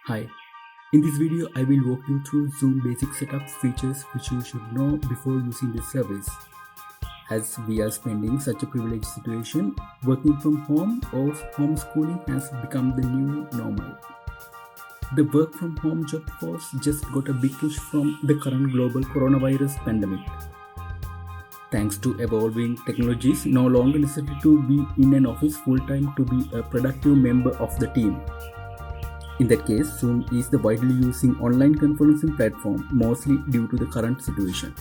Hi, in this video I will walk you through Zoom basic setup features which you should know before using this service. As we are spending such a privileged situation, working from home or homeschooling has become the new normal. The work from home job force just got a big push from the current global coronavirus pandemic. Thanks to evolving technologies, no longer necessary to be in an office full time to be a productive member of the team. In that case, Zoom is the widely using online conferencing platform, mostly due to the current situation.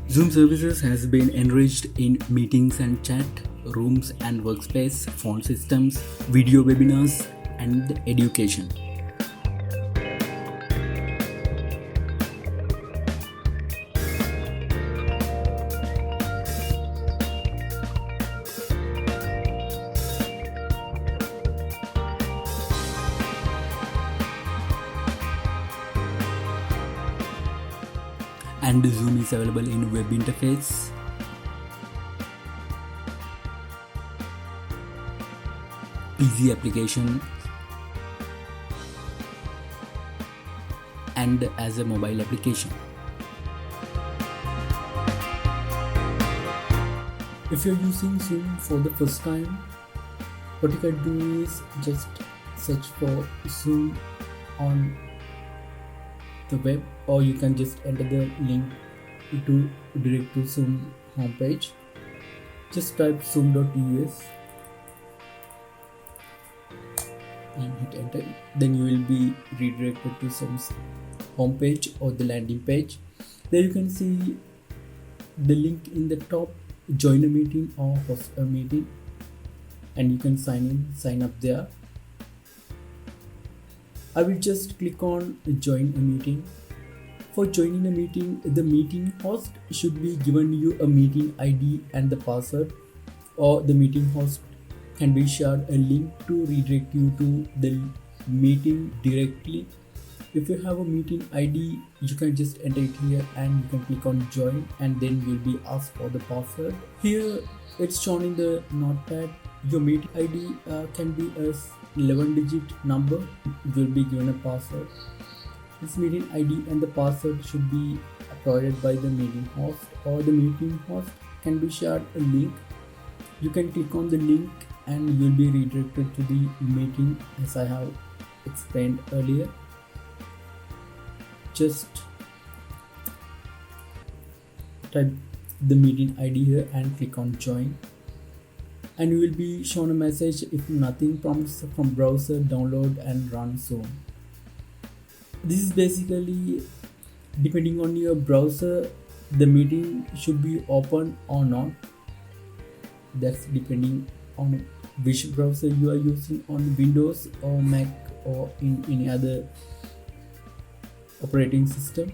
Zoom services has been enriched in meetings and chat, rooms and workspace, phone systems, video webinars, and education. And Zoom is available in web interface, PC application, and as a mobile application. If you're using Zoom for the first time, what you can do is just search for Zoom on the web, or you can just enter the link to direct to Zoom homepage. Just type zoom.us and hit enter. Then you will be redirected to Zoom's homepage or the landing page. There you can see the link in the top, join a meeting or host a meeting, and you can sign up there. I will just click on join a meeting. For joining a meeting, the meeting host should be given you a meeting ID and the password, or the meeting host can be shared a link to redirect you to the meeting directly. If you have a meeting ID, you can just enter it here and you can click on join, and then you'll be asked for the password. Here it's shown in the notepad. Your meeting ID can be a 11-digit number. You will be given a password. This meeting ID and the password should be provided by the meeting host, or the meeting host can be shared a link. You can click on the link and you'll be redirected to the meeting, as I have explained earlier. Just type the meeting ID here and click on join, and you will be shown a message if nothing prompts from browser, download and run Zoom. This is basically, depending on your browser, the meeting should be open or not. That's depending on which browser you are using, on Windows or Mac or in any other operating system.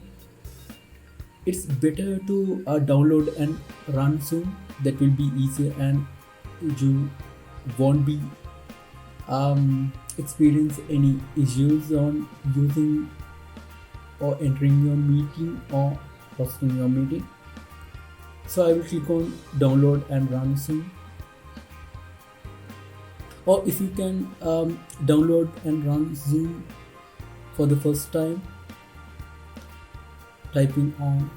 It's better to download and run Zoom. That will be easier, and you won't be experience any issues on using or entering your meeting or hosting your meeting. So I will click on download and run Zoom. Or if you can download and run Zoom for the first time, typing on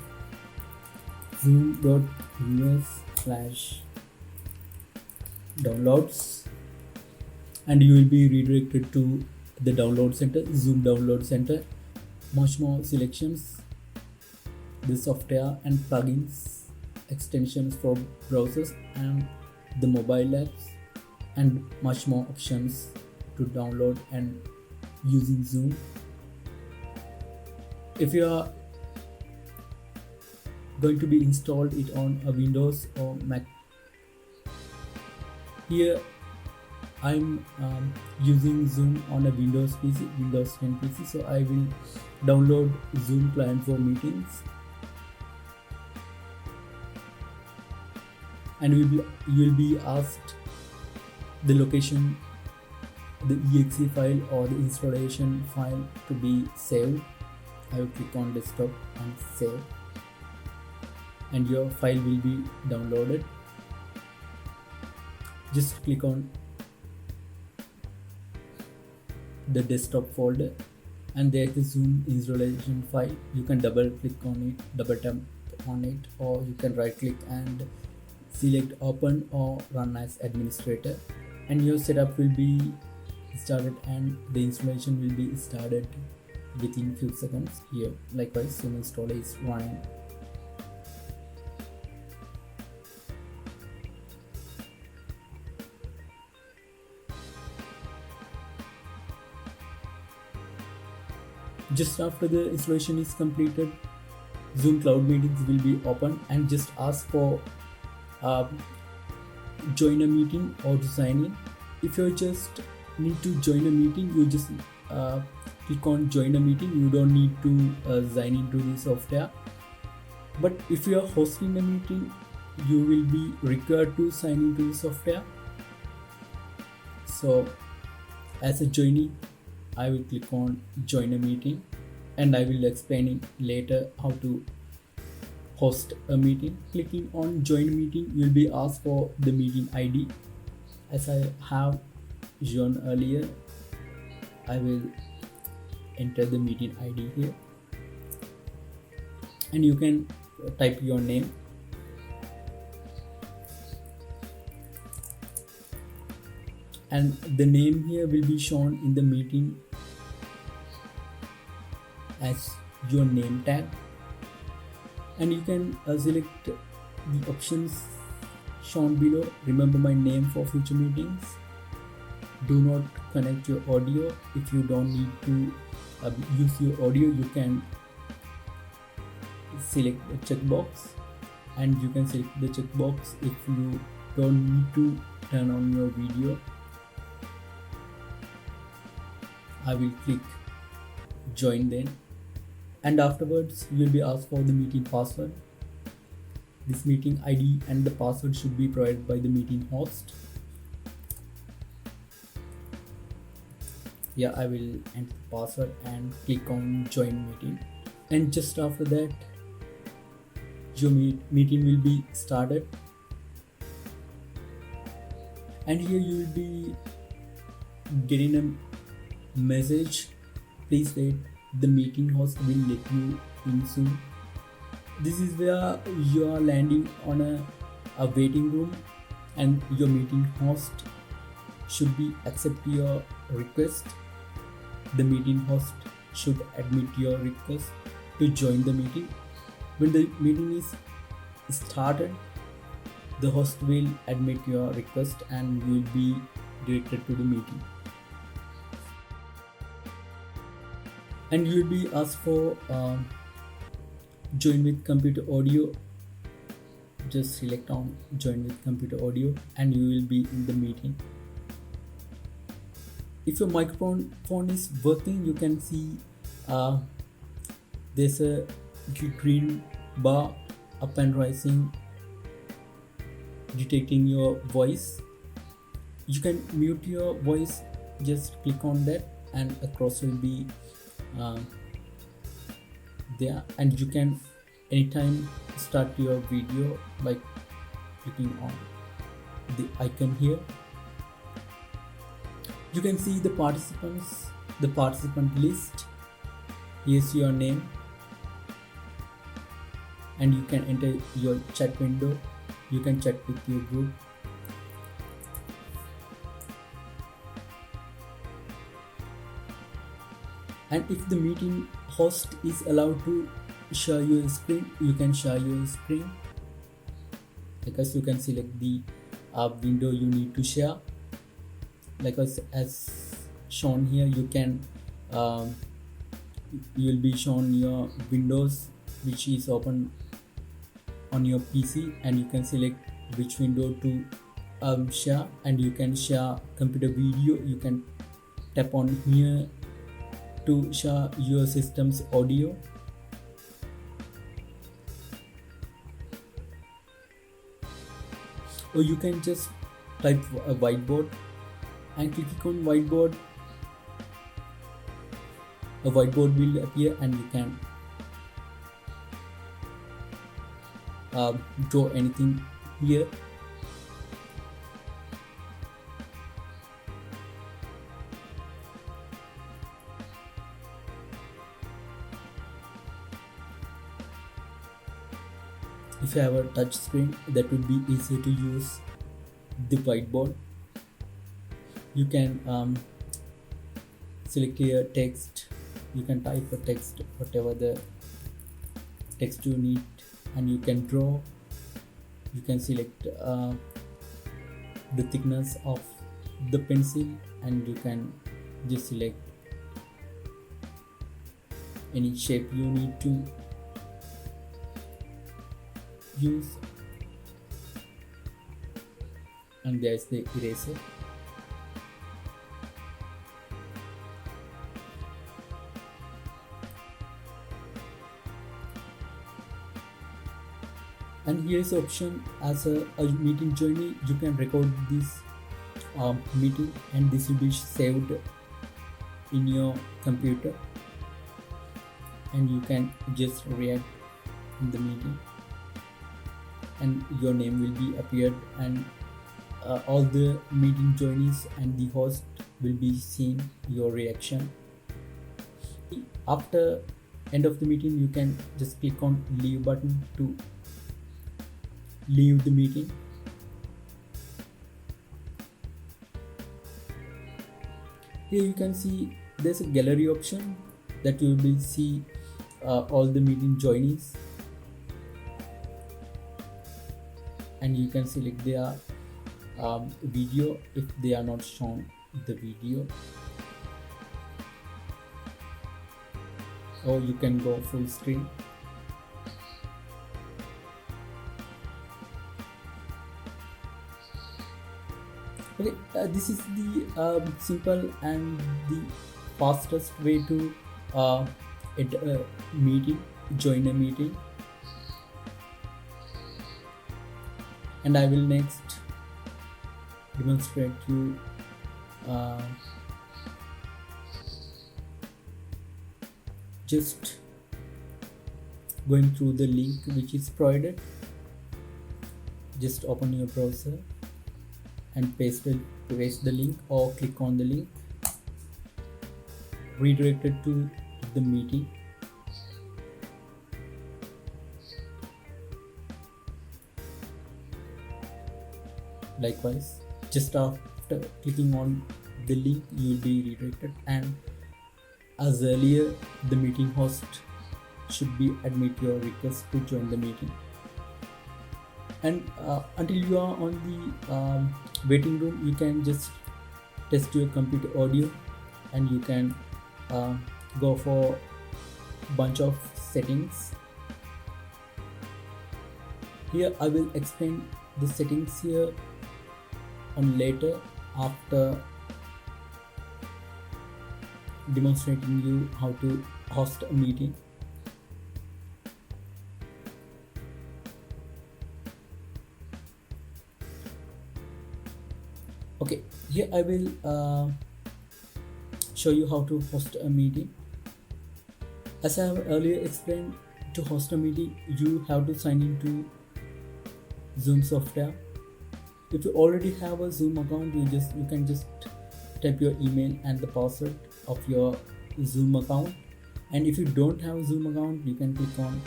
zoom.us/downloads, and you will be redirected to the download center, Zoom download center. Much more selections, the software and plugins, extensions for browsers and the mobile apps, and much more options to download and using Zoom. If you are going to be installed it on a Windows or Mac, here I'm using Zoom on a Windows PC, Windows 10 PC, so I will download Zoom client for meetings, and you will be asked the location, the exe file or the installation file to be saved. I will click on desktop and save. and your file will be downloaded. Just click on the desktop folder, and there is Zoom installation file. You can double click on it, double tap on it, or you can right click and select open or run as administrator, and your setup will be started and the installation will be started within few seconds. Here likewise Zoom installer is running. Just after the installation is completed, Zoom Cloud Meetings will be open, and just ask for join a meeting or to sign in. If you just need to join a meeting, you just click on join a meeting. You don't need to sign into the software. But if you are hosting a meeting, you will be required to sign into the software. So as a joinee, I will click on join a meeting, and I will explain it later how to host a meeting. Clicking on join meeting, you will be asked for the meeting ID. As I have shown earlier, I will enter the meeting ID here, and you can type your name. And the name here will be shown in the meeting as your name tag, and you can select the options shown below. Remember my name for future meetings. Do not connect your audio. If you don't need to use your audio, you can select the checkbox, and you can select the checkbox if you don't need to turn on your video. I will click join then, and afterwards you will be asked for the meeting password. This meeting ID and the password should be provided by the meeting host. Yeah, I will enter the password and click on join meeting, and just after that your meeting will be started. And here you will be getting a message, please wait, the meeting host will let you in soon. This is where you are landing on a waiting room, and your meeting host should be accept your request. The meeting host should admit your request to join the meeting. When the meeting is started, the host will admit your request and you will be directed to the meeting. And you will be asked for join with computer audio. Just select on join with computer audio, and you will be in the meeting. If your microphone is working, you can see there's a green bar up and rising detecting your voice. You can mute your voice, just click on that and a cross will be there, and you can anytime start your video by clicking on the icon here. You can see the participants, the participant list. Here's your name, and you can enter your chat window. You can chat with your group. And if the meeting host is allowed to share your screen, you can share your screen, because you can select the window you need to share. Like as shown here, you can you will be shown your windows which is open on your PC, and you can select which window to share, and you can share computer video. You can tap on here to share your system's audio. Or you can just type a whiteboard and click on whiteboard. A whiteboard will appear, and you can draw anything here. If you have a touch screen, that would be easier to use the whiteboard. You can select your text. You can type a text, whatever the text you need, and you can draw. You can select the thickness of the pencil, and you can just select any shape you need to use, and there's the eraser. And here's the option as a meeting journey. You can record this meeting, and this will be saved in your computer, and you can just react in the meeting, and your name will be appeared, and all the meeting journeys and the host will be seeing your reaction. After end of the meeting, you can just click on leave button to leave the meeting. Here you can see there's a gallery option that you will see all the meeting joinees, and you can select their video if they are not shown the video, or you can go full screen. Okay, this is the simple and the fastest way to join a meeting. And I will next demonstrate you just going through the link which is provided. Just open your browser and paste the link, or click on the link, redirected to the meeting. Likewise, just after clicking on the link, you will be redirected, and as earlier, the meeting host should be admit your request to join the meeting. And until you are on the waiting room, you can just test your computer audio, and you can go for bunch of settings. Here I will explain the settings here on later, after demonstrating you how to host a meeting. Okay, here I will show you how to host a meeting. As I have earlier explained, to host a meeting, you have to sign into Zoom software. If you already have a Zoom account, you can just type your email and the password of your Zoom account. And if you don't have a Zoom account, you can click on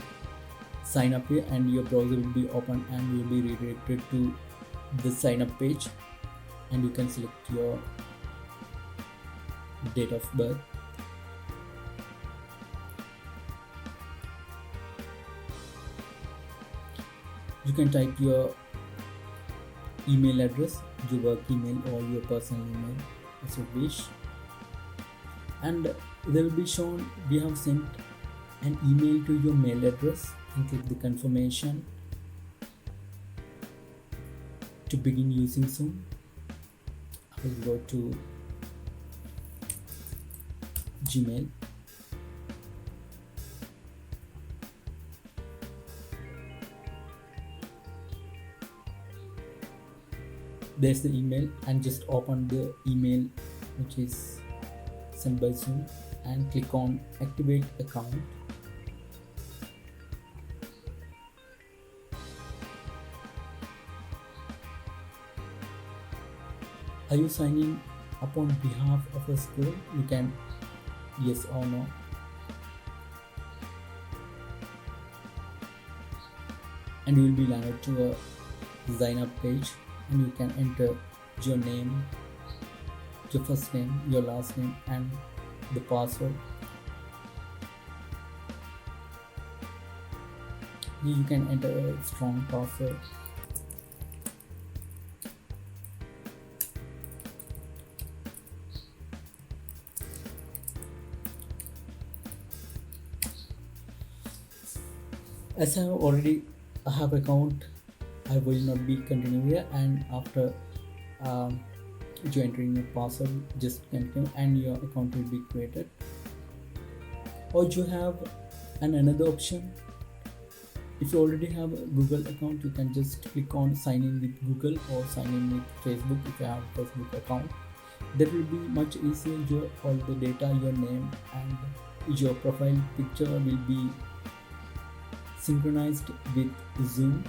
sign up here, and your browser will be open, and you will be redirected to the sign up page, and you can select your date of birth. You can type your email address, your work email or your personal email as you wish, and there will be shown we have sent an email to your mail address, and click the confirmation to begin using Zoom. I will go to Gmail. There's the email, and just open the email which is sent by Zoom, and click on activate account. Are you signing up on behalf of a school? You can yes or no. And you will be landed to a sign up page, and you can enter your name, your first name, your last name, and the password. You can enter a strong password. As I have account, I will not be continue here, and after you entering your password, just continue and your account will be created. Or you have another option. If you already have a Google account, you can just click on sign in with Google or sign in with Facebook. If you have a Facebook account, that will be much easier. All the data, your name and your profile picture will be synchronized with Zoom.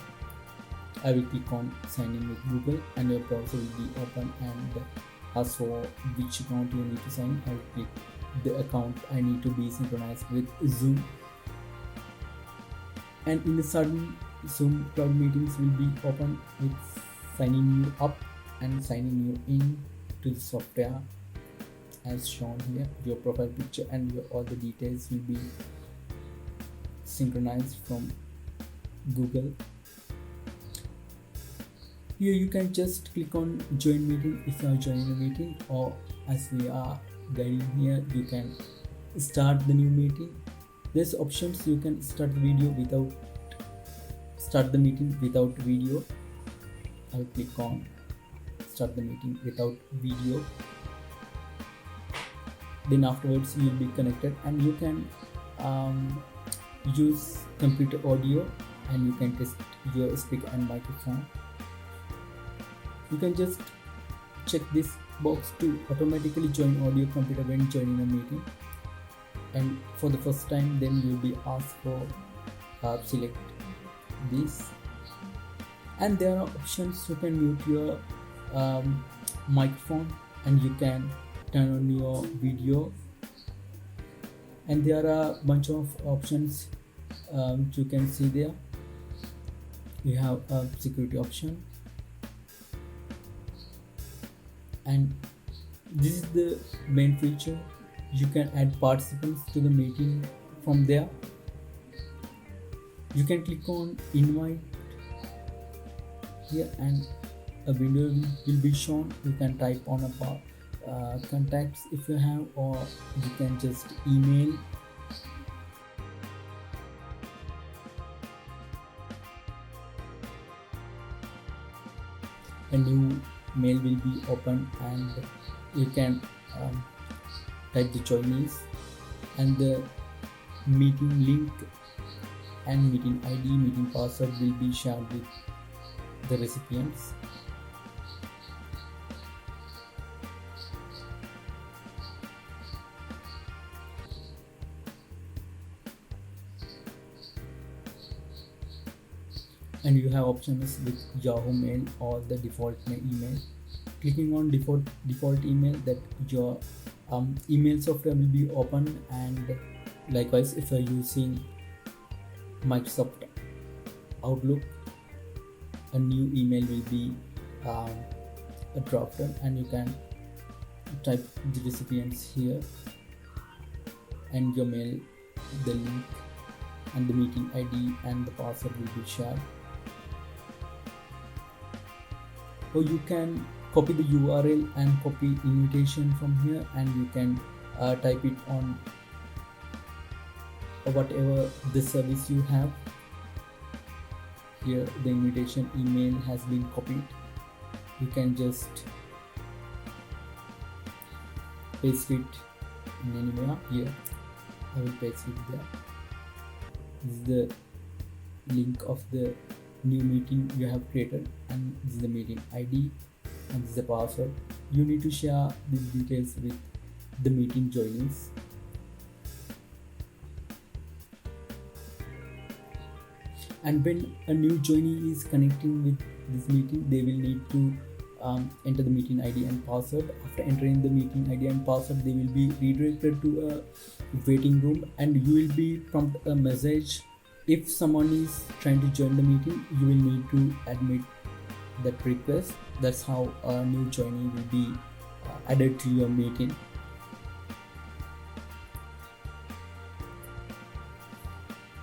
I will click on sign in with Google and your browser will be open, and as for which account you need to sign, I will click the account I need to be synchronized with Zoom. And in the sudden, Zoom cloud meetings will be open with signing you up and signing you in to the software as shown here. Your profile picture and all the details will be synchronized from Google. Here you can just click on join meeting if you are joining a meeting, or as we are guiding here, you can start the new meeting. There's options. You can start the meeting without video. I'll click on start the meeting without video. Then afterwards you'll be connected, and you can use computer audio, and you can test your speaker and microphone. You can just check this box to automatically join audio computer when joining a meeting. And for the first time, then you'll be asked for select this, and there are options. You can mute your microphone, and you can turn on your video, and there are a bunch of options you can see there. You have a security option, and this is the main feature. You can add participants to the meeting from there. You can click on invite here, and a window will be shown. You can type on a contacts if you have, or you can just email. A new mail will be open, and you can type the joinees, and the meeting link and meeting ID, meeting password will be shared with the recipients. And you have options with Yahoo Mail or the default email. Clicking on default email, that your email software will be open, and likewise if you are using Microsoft Outlook, a new email will be drafted, and you can type the recipients here, and your mail, the link and the meeting ID and the password will be shared. Or you can copy the URL and copy invitation from here, and you can type it on whatever the service you have. Here the invitation email has been copied. You can just paste it in anywhere. Here I will paste it there. This is the link of the new meeting you have created, and this is the meeting ID, and this is the password. You need to share these details with the meeting joinees. And when a new joinee is connecting with this meeting, they will need to enter the meeting ID and password. After entering the meeting ID and password, they will be redirected to a waiting room, and you will be prompted a message. If someone is trying to join the meeting, you will need to admit that request. That's how a new joinee will be added to your meeting.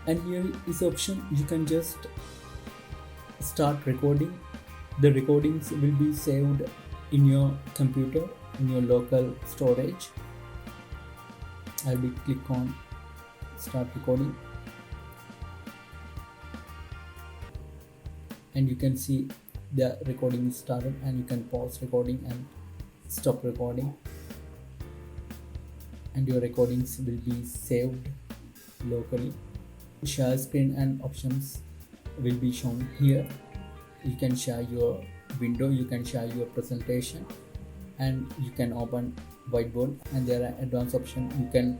And here is the option, you can just start recording. The recordings will be saved in your computer, in your local storage. I will click on start recording, and you can see the recording is started, and you can pause recording and stop recording, and your recordings will be saved locally. Share screen and options will be shown here. You can share your window, you can share your presentation, and you can open whiteboard. And there are advanced options. You can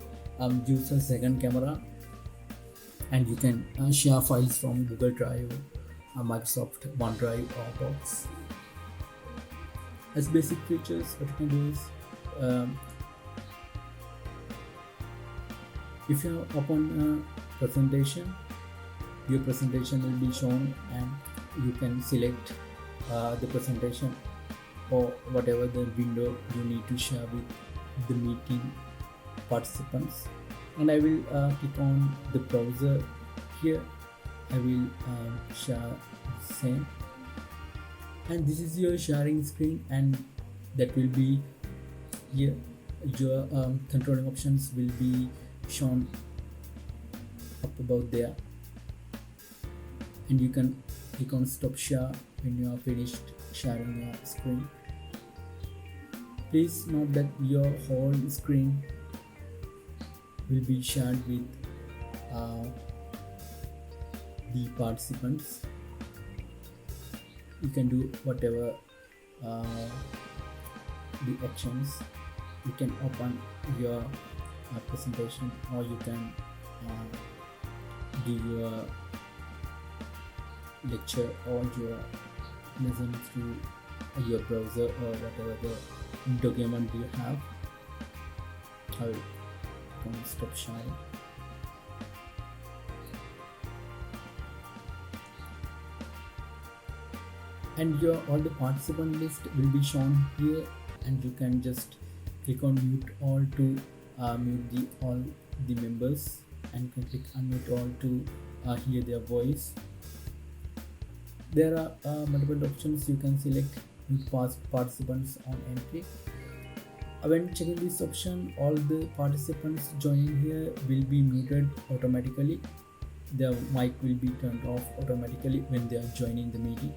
use a second camera, and you can share files from Google Drive, Microsoft OneDrive, or Box. As basic features, what you can do is if you open a presentation, your presentation will be shown, and you can select the presentation or whatever the window you need to share with the meeting participants. And I will click on the browser here. I will share the same, and this is your sharing screen, and that will be here. Your controlling options will be shown up above there, and you can click on stop share when you are finished sharing your screen. Please note that your whole screen will be shared with the participants. You can do whatever the actions. You can open your presentation, or you can give your lecture or your lesson through your browser or whatever the document you have. I will stop sharing. And your all the participant list will be shown here, and you can just click on mute all to mute all the members, and you can click unmute all to hear their voice. There are multiple options. You can select mute participants on entry. When checking this option, all the participants joining here will be muted automatically. Their mic will be turned off automatically when they are joining the meeting,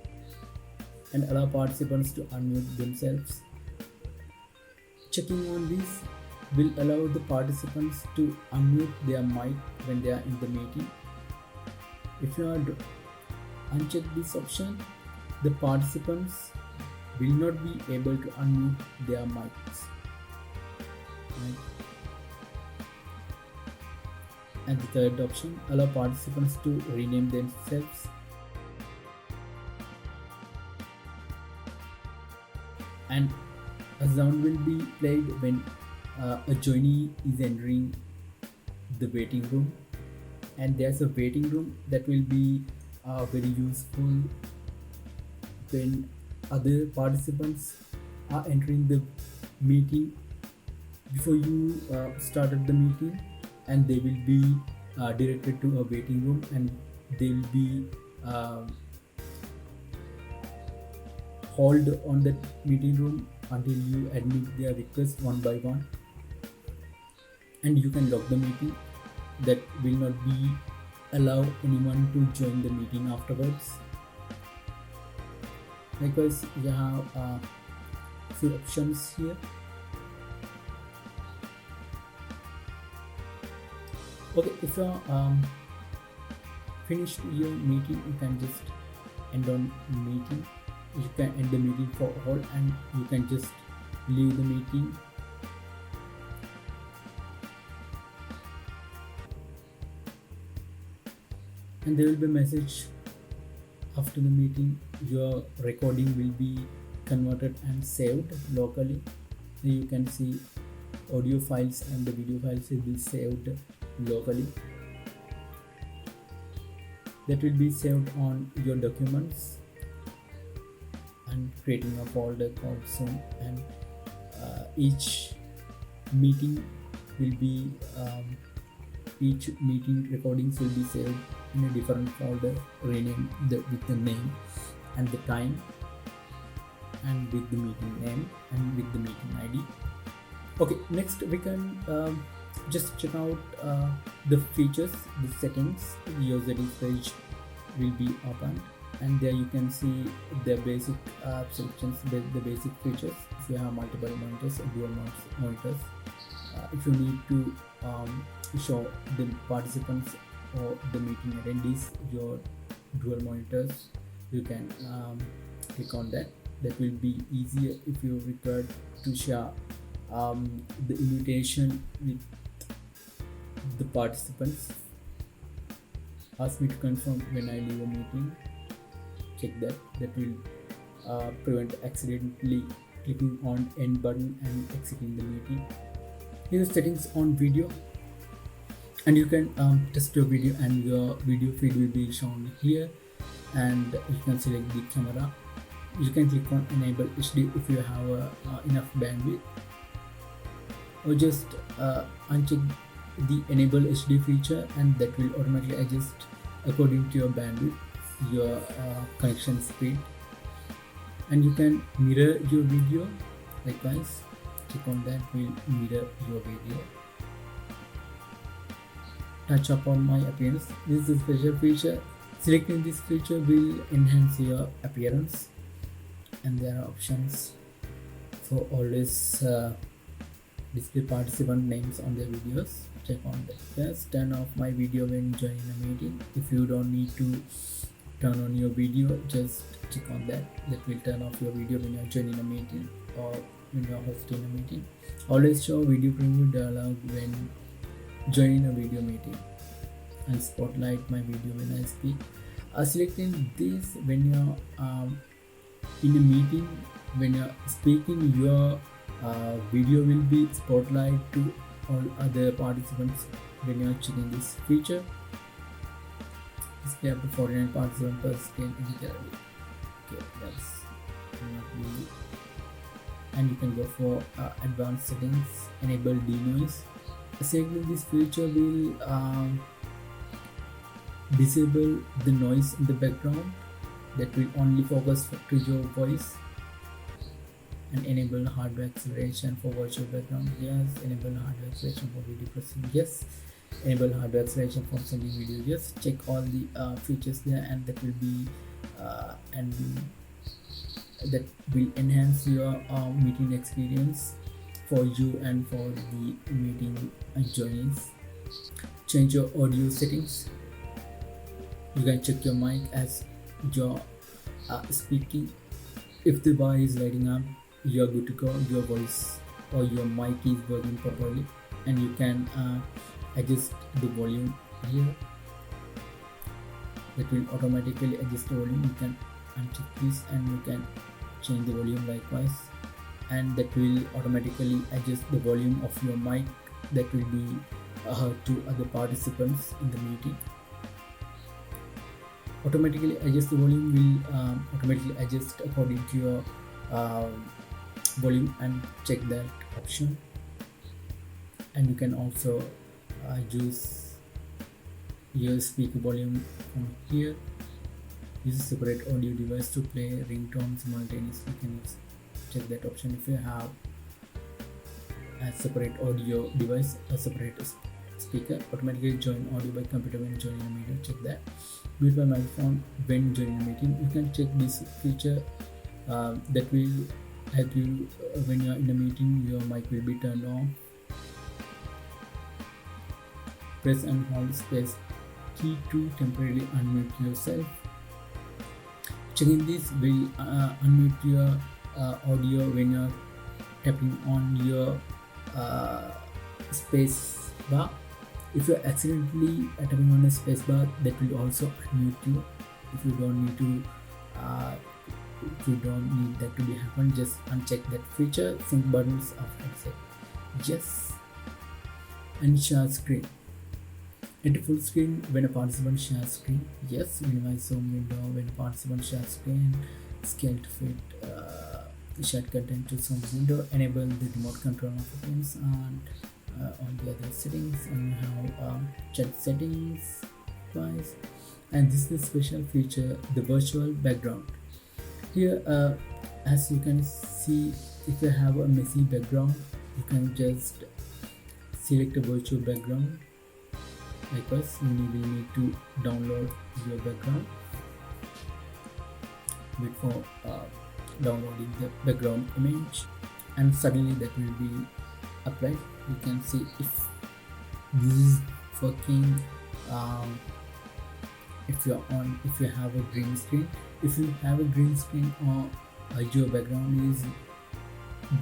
and allow participants to unmute themselves. Checking on this will allow the participants to unmute their mic when they are in the meeting. If you are uncheck this option, the participants will not be able to unmute their mics. Right. And the third option, allow participants to rename themselves. And a sound will be played when a joinee is entering the waiting room, and there's a waiting room that will be very useful when other participants are entering the meeting before you started the meeting, and they will be directed to a waiting room, and they will be hold on that meeting room until you admit their request one by one, and you can lock the meeting. That will not be allow anyone to join the meeting afterwards. Likewise, you have few options here. Okay, if you finished your meeting, you can just end on meeting. You can end the meeting for all, and you can just leave the meeting. And there will be a message after the meeting. Your recording will be converted and saved locally. You can see audio files and the video files will be saved locally. That will be saved on your documents and creating a folder called Zoom, and each meeting will be each meeting recordings will be saved in a different folder, renamed with the name and the time and with the meeting name and with the meeting ID. Okay, next we can just check out the features, the settings. Your settings page will be opened, and there you can see the basic selections, the basic features. If you have multiple monitors or dual monitors, if you need to show the participants or the meeting attendees your dual monitors, you can click on that. That will be easier if you require to share the invitation with the participants. Ask me to confirm when I leave a meeting. Check that. That will prevent accidentally clicking on end button and exiting the meeting. Here are settings on video, and you can test your video, and your video feed will be shown here, and you can select the camera. You can click on enable HD if you have enough bandwidth, or just uncheck the enable HD feature, and that will automatically adjust according to your bandwidth, your connection speed. And you can mirror your video. Likewise, click on that, will mirror your video. Touch upon my appearance. This is a special feature. Selecting this feature will enhance your appearance, and there are options for always display participant names on their videos. Check on that. Yes, turn off my video when joining a meeting. If you don't need to turn on your video, just click on that. That will turn off your video when you're joining a meeting or when you're hosting a meeting. Always show video preview dialog when joining a video meeting, and spotlight my video when I speak. Selecting this when you're in a meeting, when you're speaking, your video will be spotlight to all other participants when you're checking this feature. Display up to 49 participants per screen in the gallery. Okay, that's not really. And you can go for advanced settings, enable denoise. Selecting this feature will disable the noise in the background. That will only focus to your voice. And enable hardware acceleration for virtual background. Yes. Enable hardware acceleration for video processing. Yes. Enable hardware acceleration for sending video. Yes. Check all the features there, and that will be and that will enhance your meeting experience for you and for the meeting joinees. Change your audio settings. You can check your mic as you're speaking. If the bar is lighting up, you're good to go. Your voice or your mic is working properly, and you can adjust the volume here. That will automatically adjust the volume. You can uncheck this, and you can change the volume likewise, and that will automatically adjust the volume of your mic. That will be to other participants in the meeting. Automatically adjust the volume will automatically adjust according to your volume, and check that option. And you can also use your speaker volume from here. Use a separate audio device to play ringtones simultaneously. You can check that option. If you have a separate audio device, a separate speaker, automatically join audio by computer when joining a meeting. Check that. Mute my microphone when joining a meeting. You can check this feature that will help you when you are in a meeting. Your mic will be turned on. Press and hold space key to temporarily unmute yourself. Checking this will unmute your audio when you're tapping on your space bar. If you're accidentally tapping on a space bar, that will also unmute you. If you don't need to if you don't need that to be happen, just uncheck that feature. Sync buttons after set yes, and share screen. Enter full screen when a participant shares screen. Yes, minimize zoom window when a participant shares screen. Scale to fit shared content to zoom window. Enable the remote control of the Teams and on the other settings. And you have chat settings twice. And this is a special feature, the virtual background. Here, as you can see, if you have a messy background, you can just select a virtual background. Likewise, you will need to download your background. Wait for downloading the background image, and suddenly that will be applied. You can see if this is working. If you have a green screen, if you have a green screen or your background is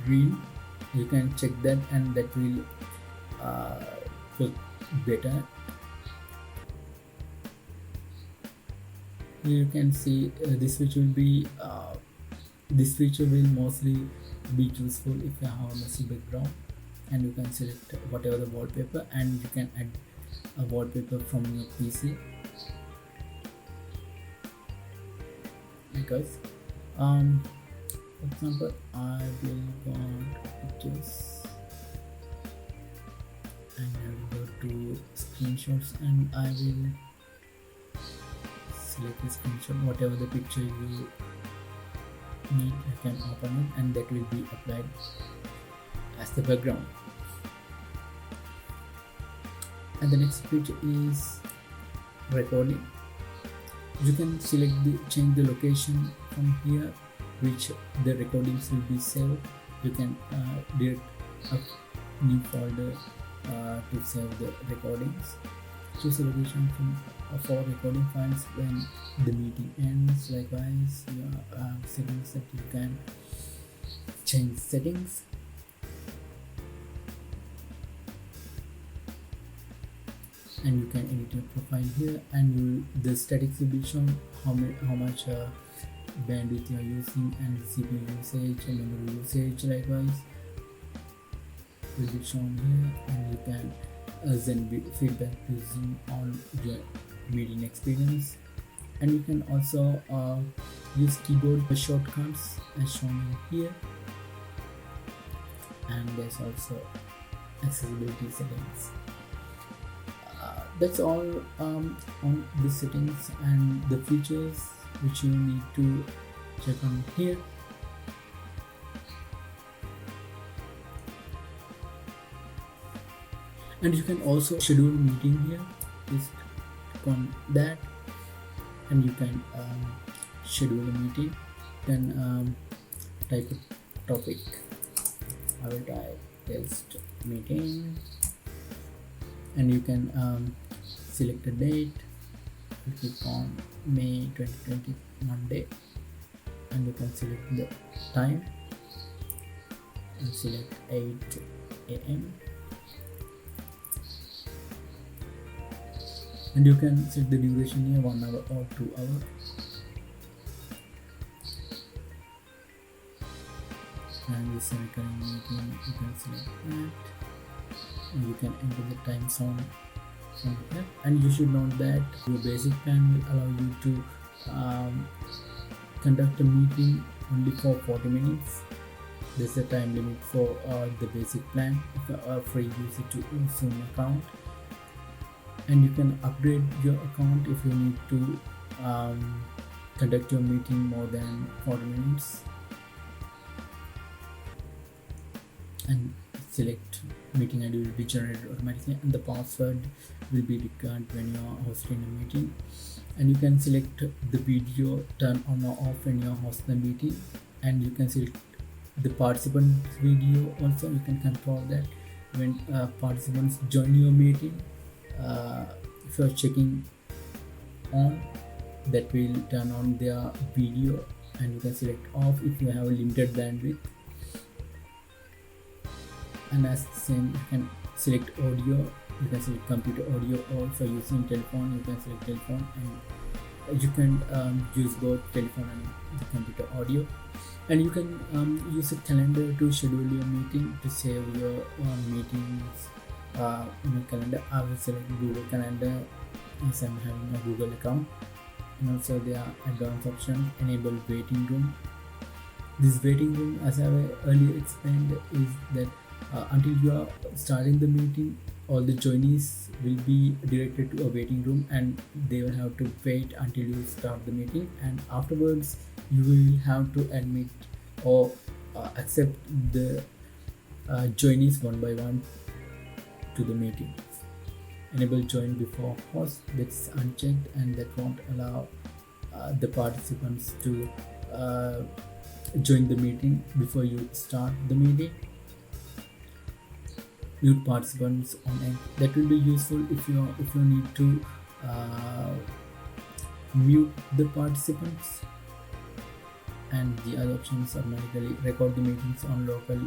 green, you can check that, and that will work better. You can see this feature will mostly be useful if you have a messy background, and you can select whatever the wallpaper, and you can add a wallpaper from your PC. Because for example, I will go on pictures and I will go to screenshots, and I will select the screenshot. Whatever the picture you need, you can open it, and that will be applied as the background. And the next feature is recording. You can change the location from here, which the recordings will be saved. You can create a new folder to save the recordings. Choose a location for recording files when the meeting ends. Likewise, your settings that you can change settings. And you can edit your profile here, and the statics will be shown how much bandwidth you are using, and CPU usage and memory usage likewise will be shown here, and you can send feedback to Zoom on your meeting experience. And you can also use keyboard shortcuts as shown here, and there's also accessibility settings. That's all on the settings and the features which you need to check on here. And you can also schedule a meeting here. Just click on that, and you can schedule a meeting. Then type a topic. I will type test meeting, and you can select a date. Click on May 2020 Monday, and you can select the time and select 8 a.m. and you can set the duration here 1 hour or 2 hours. And this is a recurring meeting, you can select that, and you can enter the time zone from here. And you should note that your basic plan will allow you to conduct a meeting only for 40 minutes. There's a time limit for the basic plan if you are free user to Zoom account, and you can upgrade your account if you need to conduct your meeting more than 40 minutes. And select meeting ID will be generated automatically, and the password will be required when you are hosting a meeting. And you can select the video turn on or off when you are hosting the meeting, and you can select the participant video also. You can control that when participants join your meeting. If you are checking on, that will turn on their video, and you can select off if you have a limited bandwidth. And as the same, you can select audio. You can select computer audio, or if you're using telephone, you can select telephone and You can use both telephone and the computer audio, and you can use a calendar to schedule your meeting, to save your meetings in your calendar. I will select Google Calendar as I'm having a Google account. And also there are advanced options, enable waiting room. This waiting room, as I earlier explained, is that until you are starting the meeting, all the joinees will be directed to a waiting room, and they will have to wait until you start the meeting, and afterwards you will have to admit or accept the joinees one by one to the meeting. Enable join before host, that's unchecked, and that won't allow the participants to join the meeting before you start the meeting. Mute participants on end, that will be useful if you need to mute the participants. And the other options automatically record the meetings on local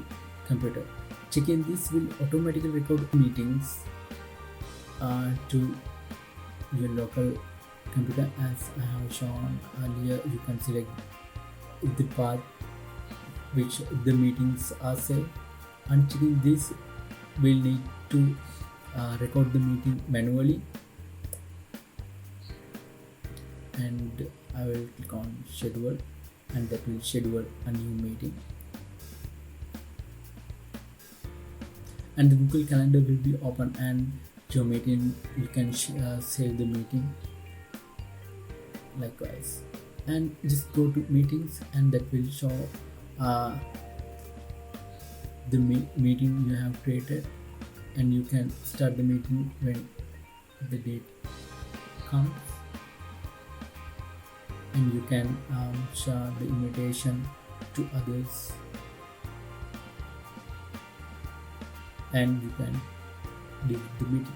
computer. Checking this will automatically record meetings to your local computer. As I have shown earlier, you can select the path which the meetings are saved. Unchecking this will need to record the meeting manually, and I will click on schedule, and that will schedule a new meeting. And the Google Calendar will be open, and your meeting, you can save the meeting likewise. And just go to meetings, and that will show the meeting you have created, and you can start the meeting when the date comes, and you can share the invitation to others, and you can leave the meeting.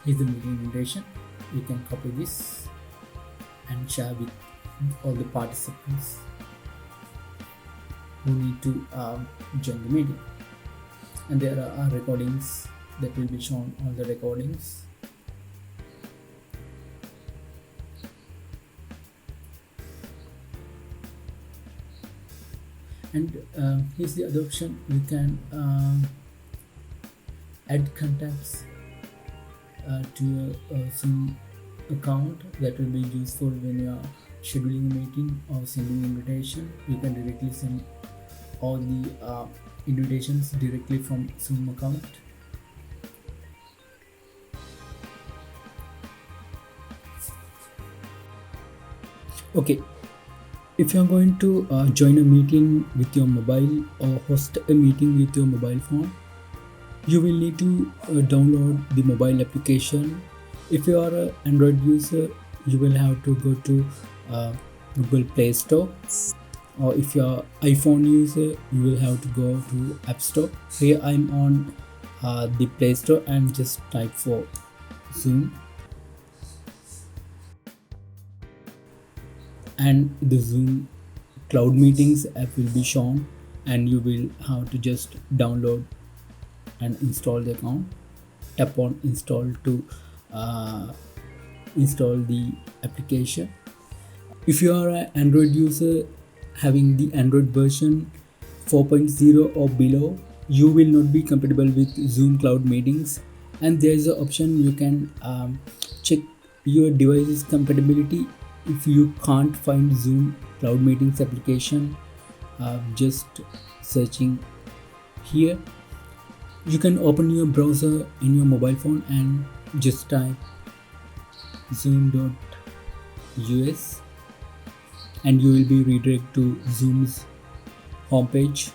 Here's the meeting invitation. You can copy this and share with all the participants who need to join the meeting. And there are recordings that will be shown on the recordings. And here's the other option. You can add contacts to your Zoom account. That will be useful when you are scheduling a meeting or sending invitation. You can directly send all the invitations directly from Zoom account. Okay, if you are going to join a meeting with your mobile or host a meeting with your mobile phone, you will need to download the mobile application. If you are an Android user, you will have to go to Google Play Store, or if you are iPhone user, you will have to go to App Store. Here I'm on the Play Store, and just type for Zoom, and the Zoom Cloud Meetings app will be shown, and you will have to just download and install the account. Tap on install to install the application. If you are an Android user having the Android version 4.0 or below, you will not be compatible with Zoom Cloud Meetings, and there is an option you can check your device's compatibility. If you can't find Zoom Cloud Meetings application, just searching here, you can open your browser in your mobile phone and just type zoom.us, and you will be redirected to Zoom's homepage,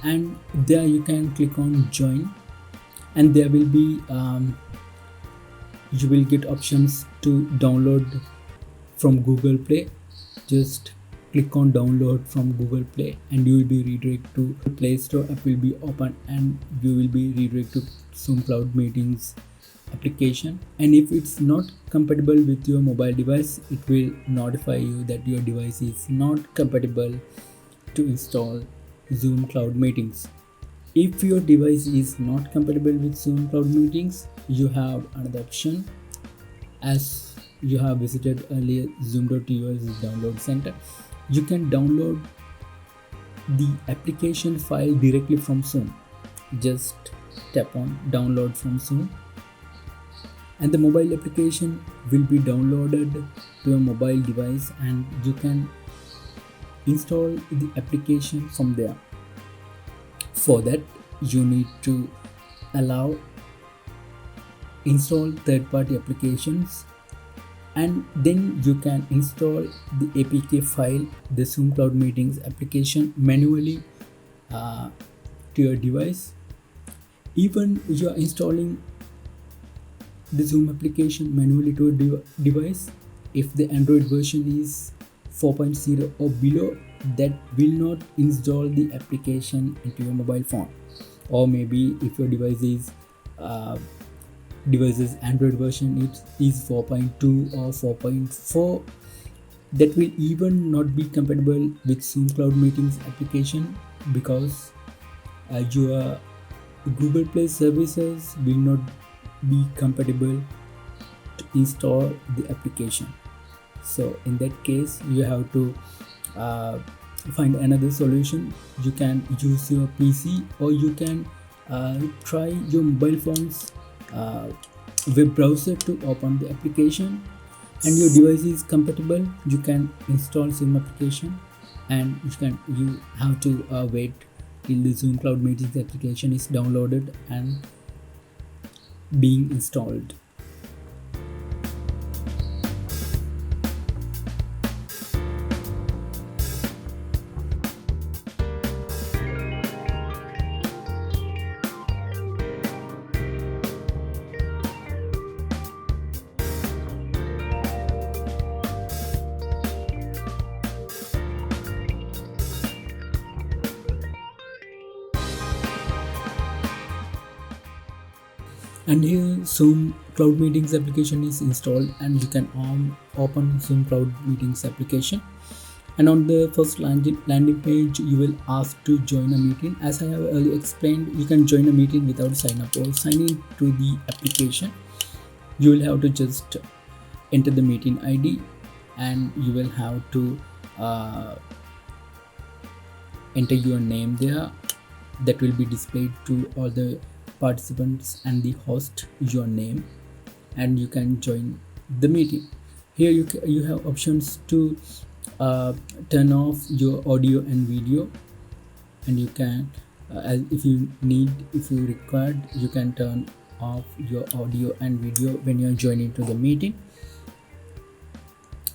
and there you can click on join, and there will be you will get options to download from Google Play. Just click on download from Google Play, and you will be redirected to Play Store. App will be open, and you will be redirected to Zoom Cloud Meetings application. And if it's not compatible with your mobile device, it will notify you that your device is not compatible to install Zoom Cloud Meetings. If your device is not compatible with Zoom Cloud Meetings, you have another option. As you have visited earlier Zoom.us download center, you can download the application file directly from Zoom. Just tap on download from Zoom, and the mobile application will be downloaded to your mobile device, and you can install the application from there. For that, you need to allow install third-party applications, and then you can install the APK file, the Zoom Cloud Meetings application, manually to your device. Even you are installing the Zoom application manually to a device, if the Android version is 4.0 or below, that will not install the application into your mobile phone. Or maybe if your device's Android version is 4.2 or 4.4, that will even not be compatible with Zoom Cloud Meetings application, because your Google Play services will not be compatible to install the application. So in that case, you have to find another solution. You can use your PC, or you can try your mobile phone's web browser to open the application, and your device is compatible. You can install Zoom application, and you have to wait till the Zoom Cloud Meetings application is downloaded and being installed. And here Zoom Cloud Meetings application is installed, and you can open Zoom Cloud Meetings application. And on the first landing page, you will ask to join a meeting. As I have earlier explained, you can join a meeting without sign up or sign in to the application. You will have to just enter the meeting ID, and you will have to enter your name there. That will be displayed to all the participants and the host your name, and you can join the meeting. Here you have options to turn off your audio and video, and you can if you required, you can turn off your audio and video when you are joining to the meeting.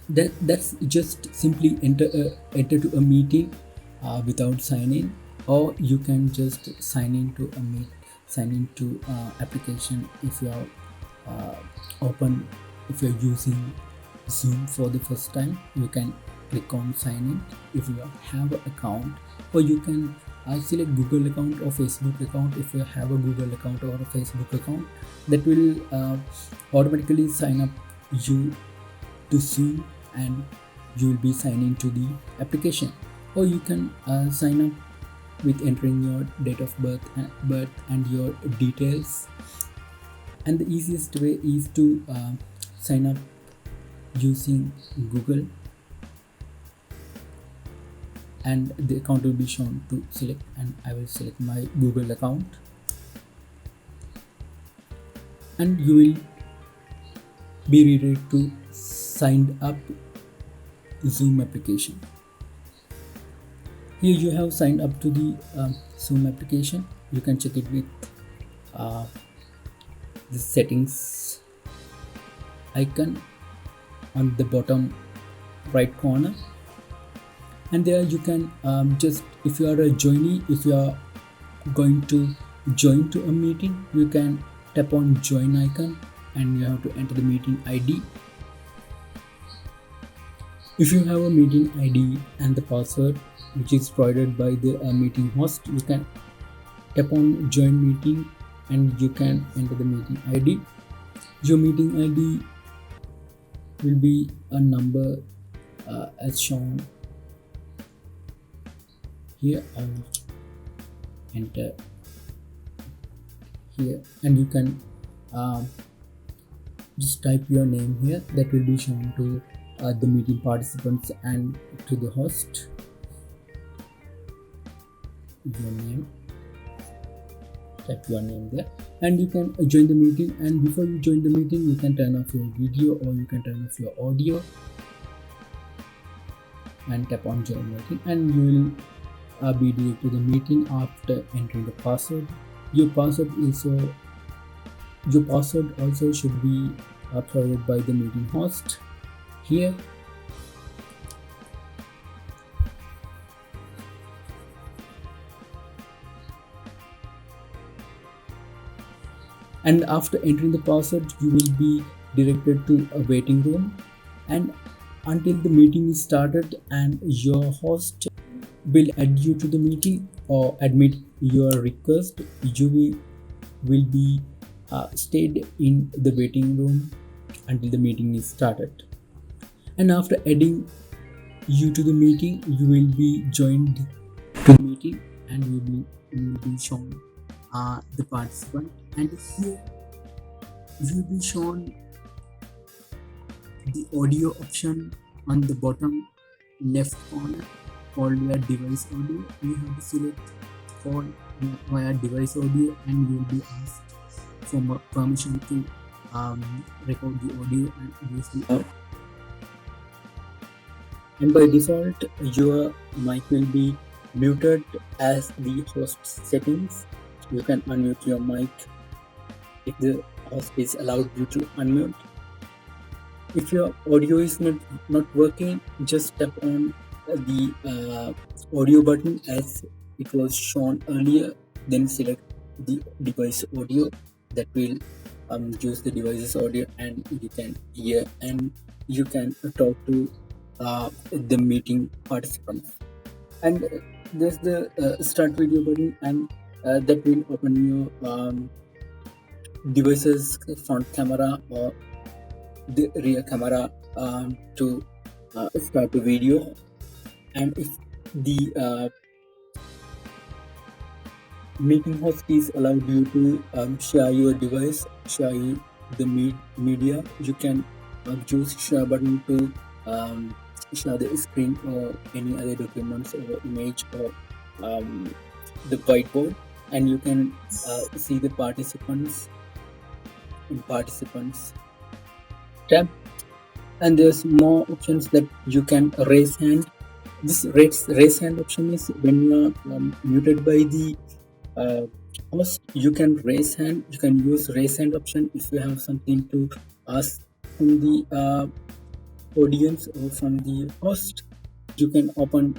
That's just simply enter to a meeting without signing, or you can just sign into application if you are if you're using Zoom for the first time. You can click on sign in if you have an account, or you can select Google account or Facebook account. If you have a Google account or a Facebook account, that will automatically sign up you to Zoom, and you will be signing to the application. Or you can sign up with entering your date of birth and your details. And the easiest way is to sign up using Google, and the account will be shown to select, and I will select my Google account, and you will be redirected to sign up Zoom application. Here you have signed up to the Zoom application. You can check it with the settings icon on the bottom right corner, and there you can just, if you are a joinee, if you are going to join to a meeting, you can tap on join icon, and you have to enter the meeting ID. If you have a meeting ID and the password which is provided by the meeting host, you can tap on join meeting, and you can enter the meeting ID. Your meeting ID will be a number as shown here. I will enter here, and you can just type your name here. That will be shown to the meeting participants and to the host. Your name, type your name there, and you can join the meeting. And before you join the meeting, you can turn off your video or you can turn off your audio and tap on join meeting, and you will be directed to the meeting after entering the password. Your password also should be provided by the meeting host here. And after entering the password, you will be directed to a waiting room, and until the meeting is started and your host will add you to the meeting or admit your request, you will be stayed in the waiting room until the meeting is started. And after adding you to the meeting, you will be joined to the meeting, and you will be shown the participant, and here you will be shown the audio option on the bottom left corner called your device audio. You have to select call via device audio, and you will be asked for permission to record the audio and use the and by default your mic will be muted as the host settings. You can unmute your mic if the host is allowed you to unmute. If your audio is not working, just tap on the audio button as it was shown earlier, then select the device audio. That will use the device's audio, and you can hear and you can talk to the meeting participants. And there's the start video button, and that will open your device's front camera or the rear camera to start the video. And if the meeting host is allowed you to share your device, share the media, you can choose share button to share the screen or any other documents or image or the whiteboard, and you can see the participants in participants tab. And there's more options that you can raise hand. This raise hand option is when you are muted by the host, you can raise hand. You can use raise hand option if you have something to ask from the audience or from the host. You can open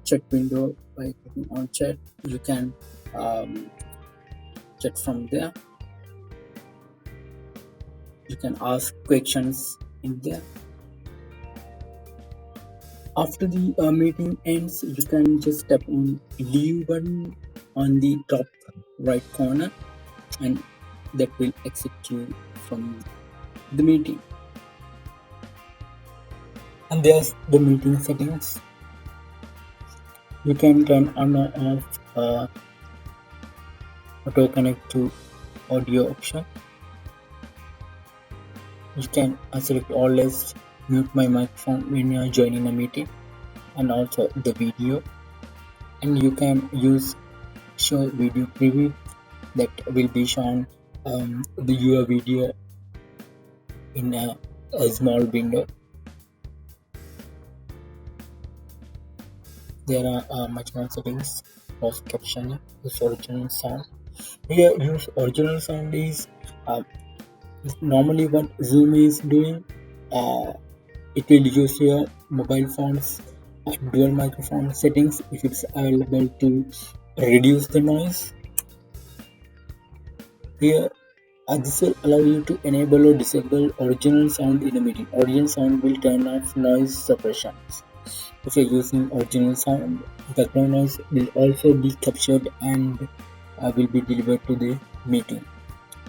chat window by clicking on chat. You can chat from there. You can ask questions in there. After the meeting ends, you can just tap on leave button on the top right corner, and that will exit you from the meeting. And there's the meeting settings. You can turn on or off auto connect to audio option. You can select always mute my microphone when you are joining a meeting, and also the video. And you can use show video preview, that will be shown your video in a small window. There are much more settings. Post caption, use original sound. Here, use original sound is normally what Zoom is doing. It will use your mobile phone's dual microphone settings if it's available to reduce the noise. Here, this will allow you to enable or disable original sound in a meeting. Original sound will turn off noise suppression. If you're using original sound, background noise will also be captured and will be delivered to the meeting.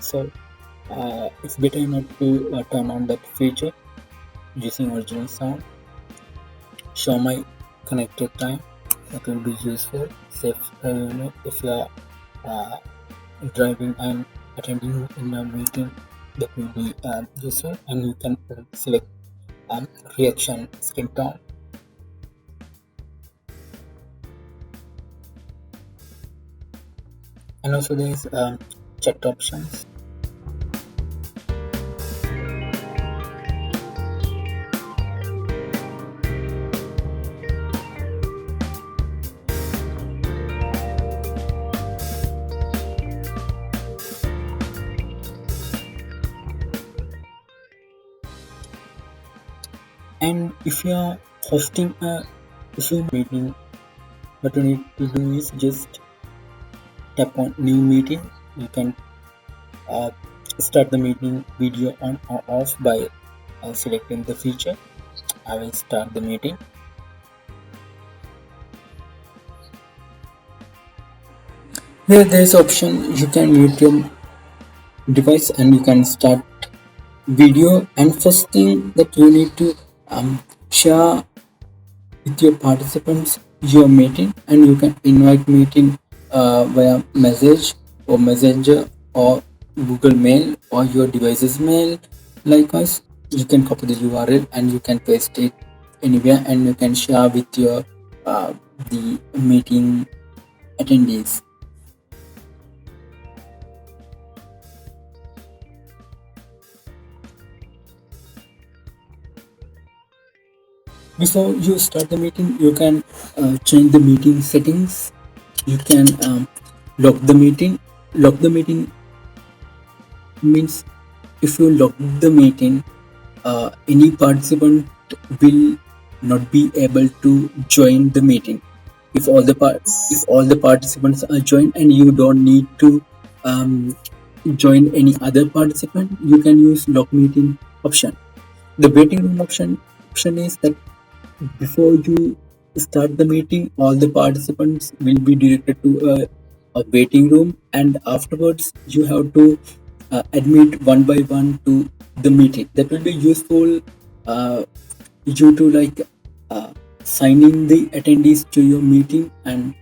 So it's better not to turn on that feature using original sound. Show my connected time, that will be useful. If you are driving and attending in a meeting, that will be useful, and you can select reaction screen tone. And also there is chat options. And if you are hosting a Zoom meeting, what you need to do is just tap on new meeting. You can start the meeting video on or off by selecting the feature. I will start the meeting. Here there is option, you can mute your device and you can start video. And first thing that you need to share with your participants your meeting, and you can invite meeting via message or messenger or Google Mail or your device's mail. Likewise, you can copy the URL and you can paste it anywhere, and you can share with your the meeting attendees. Before you start the meeting, you can change the meeting settings. You can lock the meeting. Lock the meeting means if you lock the meeting, any participant will not be able to join the meeting. If all the participants are joined and you don't need to join any other participant, you can use lock meeting option. The waiting room option is that before you start the meeting, all the participants will be directed to a waiting room, and afterwards you have to admit one by one to the meeting. That will be useful you to signing the attendees to your meeting, and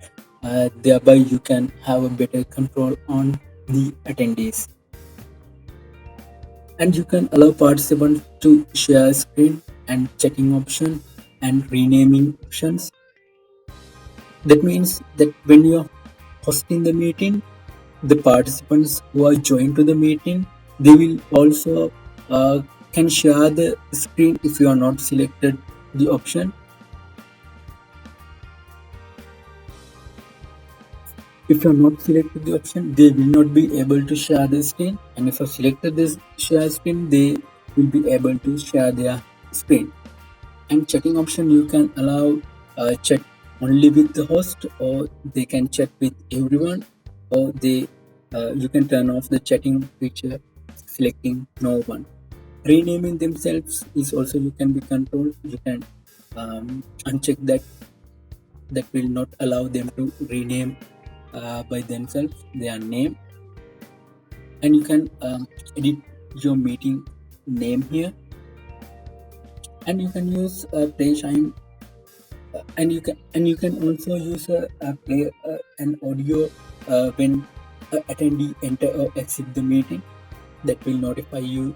thereby you can have a better control on the attendees. And you can allow participants to share screen and checking option and renaming options. That means that when you're hosting the meeting, the participants who are joined to the meeting, they will also can share the screen if you are not selected the option. If you are not selected the option, they will not be able to share the screen, and if you selected this share screen, they will be able to share their screen. And chatting option, you can allow chat only with the host, or they can chat with everyone, or you can turn off the chatting feature selecting no one. Renaming themselves is also you can be controlled. You can uncheck that will not allow them to rename by themselves their name. And you can edit your meeting name here, and you can use play chime, and you can also use play an audio when attendee enter or exit the meeting. That will notify you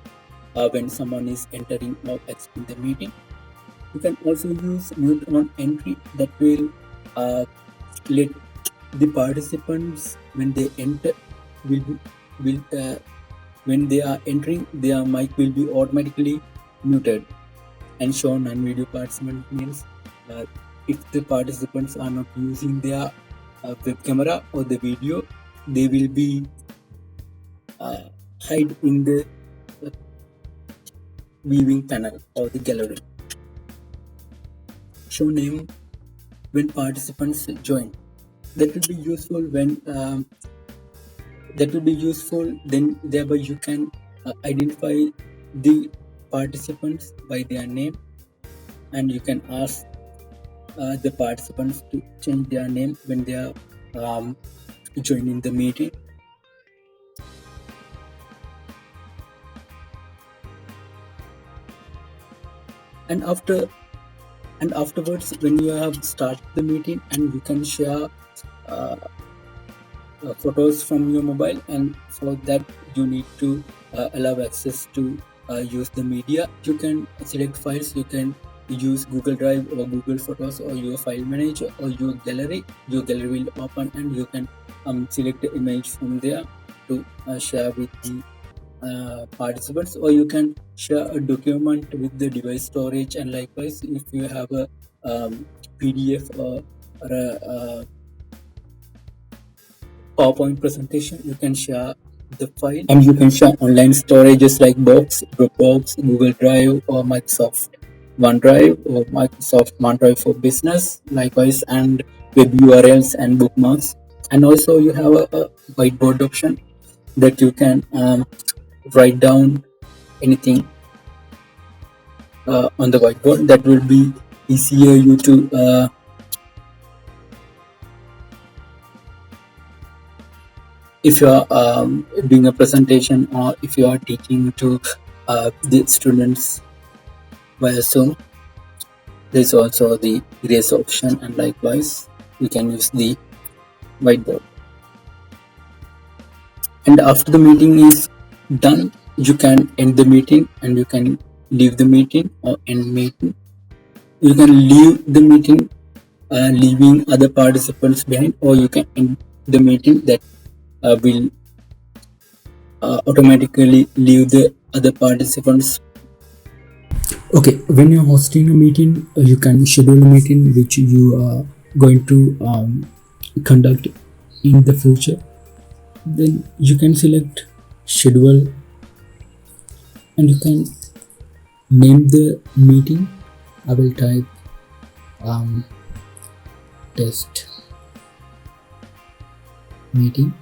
when someone is entering or exiting the meeting. You can also use mute on entry. That will let the participants, when they enter, when they are entering, their mic will be automatically muted. And show non-video participant means if the participants are not using their web camera or the video, they will be hide in the viewing panel or the gallery. Show name when participants join. That will be useful then thereby you can identify the participants by their name, and you can ask the participants to change their name when they are joining the meeting. And afterwards, when you have started the meeting, and you can share photos from your mobile, and for that you need to allow access to use the media. You can select files. You can use Google Drive or Google Photos or your file manager or your gallery. Your gallery will open and you can select the image from there to share with the participants, or you can share a document with the device storage. And likewise, if you have a PDF or a PowerPoint presentation, you can share the file, and you can share online storages like Box, Dropbox, Google Drive, or Microsoft OneDrive, or Microsoft OneDrive for Business, likewise, and web URLs and bookmarks. And also, you have a whiteboard option that you can write down anything on the whiteboard. That will be easier you to if you are doing a presentation, or if you are teaching to the students via Zoom. There's also the erase option, and likewise you can use the whiteboard. And after the meeting is done, you can end the meeting and you can leave the meeting or end meeting. You can leave the meeting leaving other participants behind, or you can end the meeting that will automatically leave the other participants. Okay, when you're hosting a meeting, you can schedule a meeting which you are going to conduct in the future. Then you can select schedule and you can name the meeting. I will type test meeting,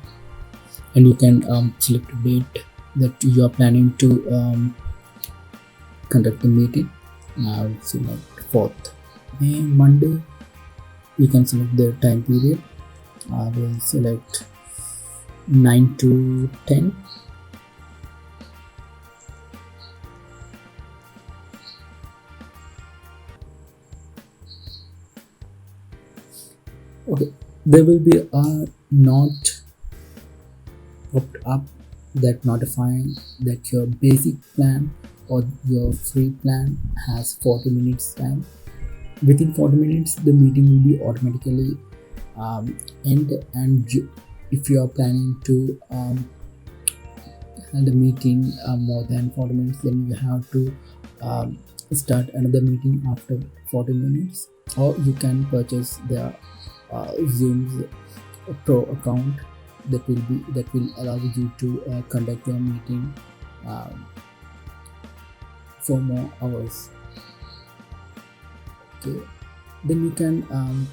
and you can select a date that you are planning to conduct the meeting. I will select 4th May, Monday. You can select the time period. I will select 9 to 10. Okay, there will be a note popped up that notifying that your basic plan or your free plan has 40 minutes time. Within 40 minutes, the meeting will be automatically end. And if you are planning to have a meeting more than 40 minutes, then you have to start another meeting after 40 minutes, or you can purchase the Zoom's Pro account that will allow you to conduct your meeting for more hours. Okay, then you can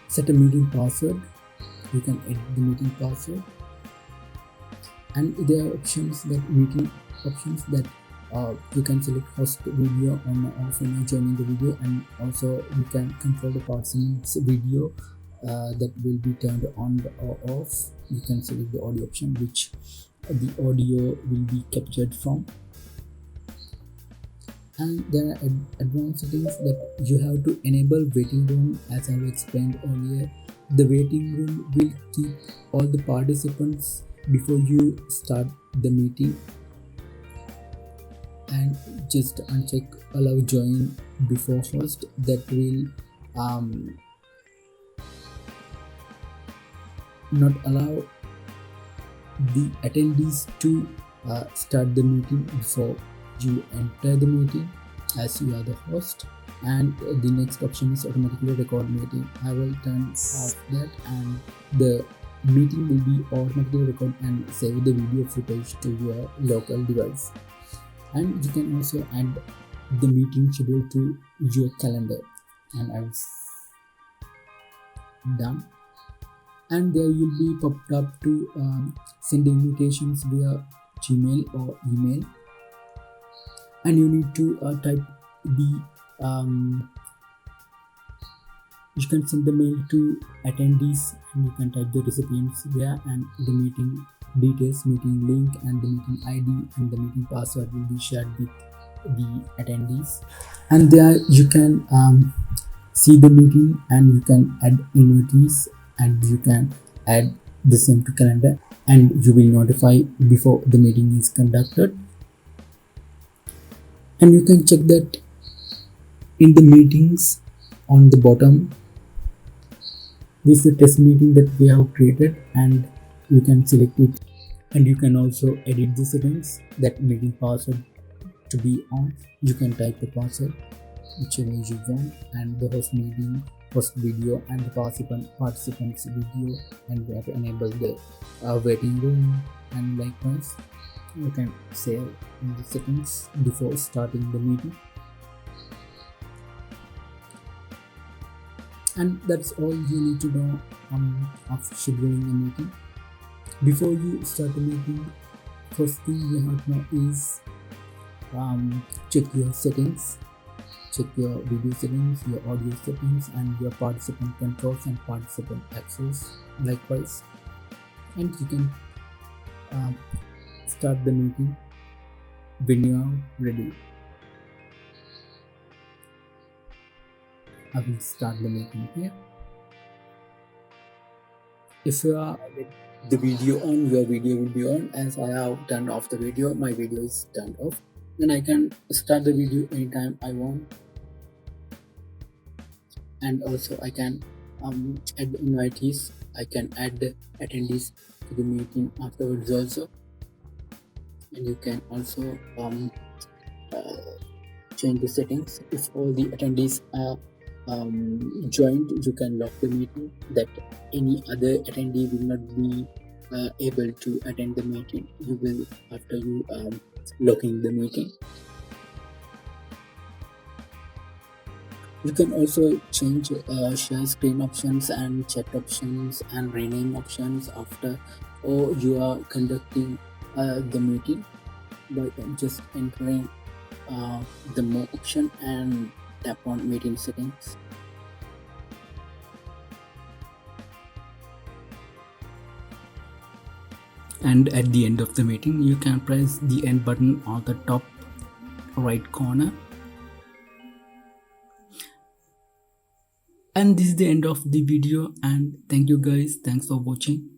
set a meeting password. You can edit the meeting password, and there are options that you can select host video on or off when you're joining the video, and also you can control the participants video that will be turned on or off. You can select the audio option, which the audio will be captured from. And there are advanced settings that you have to enable waiting room. As I have explained earlier, the waiting room will keep all the participants before you start the meeting, and just uncheck allow join before host. That will not allow the attendees to start the meeting before you enter the meeting, as you are the host. And the next option is automatically record meeting. I will turn off that, and the meeting will be automatically record and save the video footage to your local device. And you can also add the meeting schedule to your calendar, and I've done. And there will be popped up to send invitations via Gmail or email, and you need to type the you can send the mail to attendees, and you can type the recipients there, and the meeting details, meeting link, and the meeting ID and the meeting password will be shared with the attendees. And there you can see the meeting, and you can add invitees, and you can add the same to calendar. and you will notify before the meeting is conducted. And you can check that in the meetings on the bottom. This is the test meeting that we have created, and you can select it, and you can also edit the settings that meeting password to be on. You can type the password whichever you want, and the host meeting, host video, and the participants video, and we have to enable the waiting room. And likewise, you can save in the settings before starting the meeting. And that's all you need to know of scheduling a meeting. Before you start the meeting, first thing you have to know is check your settings. Check your video settings, your audio settings, and your participant controls and participant access. Likewise, and you can start the meeting when you are ready. I will start the meeting here. If you are with the video on, your video will be on. As I have turned off the video, my video is turned off, and I can start the video anytime I want. And also I can add invitees. I can add the attendees to the meeting afterwards also. And you can also change the settings. If all the attendees are joined, you can lock the meeting, that any other attendee will not be able to attend the meeting. You will, after you locking the meeting. You can also change share screen options and chat options and rename options after, or you are conducting the meeting by just entering the more option and tap on meeting settings. And at the end of the meeting, you can press the end button on the top right corner. And this is the end of the video, and thank you guys, thanks for watching.